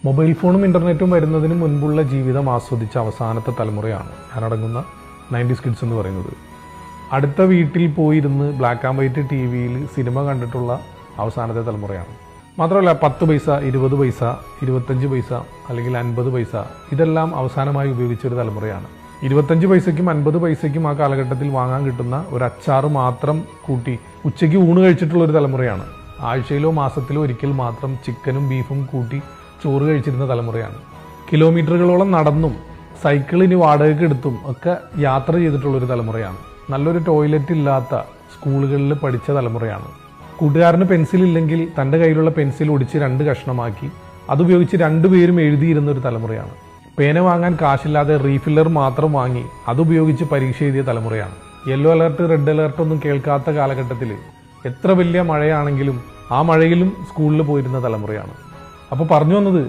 Mobile ഫോണും ഇൻ്റർനെറ്റും വരുന്നതിന് മുൻപുള്ള ജീവിതം ആസ്വദിച്ച അവസാനത്തെ തലമുറയാണ് ഞാനടങ്ങുന്ന 90s കിഡ്സ് എന്ന് പറയുന്നത്. അടുത്ത വീട്ടിൽ പോയിരുന്ന് ബ്ലാക്ക് ആൻഡ് വൈറ്റ് ടി വിയിൽ സിനിമ കണ്ടിട്ടുള്ള അവസാനത്തെ തലമുറയാണ്. മാത്രമല്ല 10 പൈസ, 20 പൈസ, 25 പൈസ അല്ലെങ്കിൽ 50 പൈസ ഇതെല്ലാം അവസാനമായി ഉപയോഗിച്ചൊരു തലമുറയാണ്. 25 പൈസയ്ക്കും 50 പൈസയ്ക്കും ആ കാലഘട്ടത്തിൽ വാങ്ങാൻ കിട്ടുന്ന ഒരു അച്ചാറ് മാത്രം കൂട്ടി ഉച്ചയ്ക്ക് ഊണ് കഴിച്ചിട്ടുള്ള ഒരു തലമുറയാണ്. ആഴ്ചയിലോ മാസത്തിലോ ഒരിക്കൽ മാത്രം ചിക്കനും ബീഫും കൂട്ടി ചോറ് കഴിച്ചിരുന്ന തലമുറയാണ്. കിലോമീറ്ററുകളോളം നടന്നും സൈക്കിളിന് വാടകയ്ക്ക് എടുത്തും ഒക്കെ യാത്ര ചെയ്തിട്ടുള്ളൊരു തലമുറയാണ്. നല്ലൊരു ടോയ്ലറ്റ് ഇല്ലാത്ത സ്കൂളുകളിൽ പഠിച്ച തലമുറയാണ്. കൂട്ടുകാരന് പെൻസിൽ ഇല്ലെങ്കിൽ തൻ്റെ കയ്യിലുള്ള പെൻസിൽ ഒടിച്ച് 2 കഷ്ണമാക്കി അതുപയോഗിച്ച് 2 പേരും എഴുതിയിരുന്ന ഒരു തലമുറയാണ്. പേന വാങ്ങാൻ കാശില്ലാതെ റീഫില്ലർ മാത്രം വാങ്ങി അതുപയോഗിച്ച് പരീക്ഷ എഴുതിയ തലമുറയാണ്. യെല്ലോ അലർട്ട്, റെഡ് അലർട്ട് ഒന്നും കേൾക്കാത്ത കാലഘട്ടത്തിൽ എത്ര വലിയ മഴയാണെങ്കിലും ആ മഴയിലും സ്കൂളിൽ പോയിരുന്ന തലമുറയാണ്. അപ്പോൾ പറഞ്ഞു വന്നത്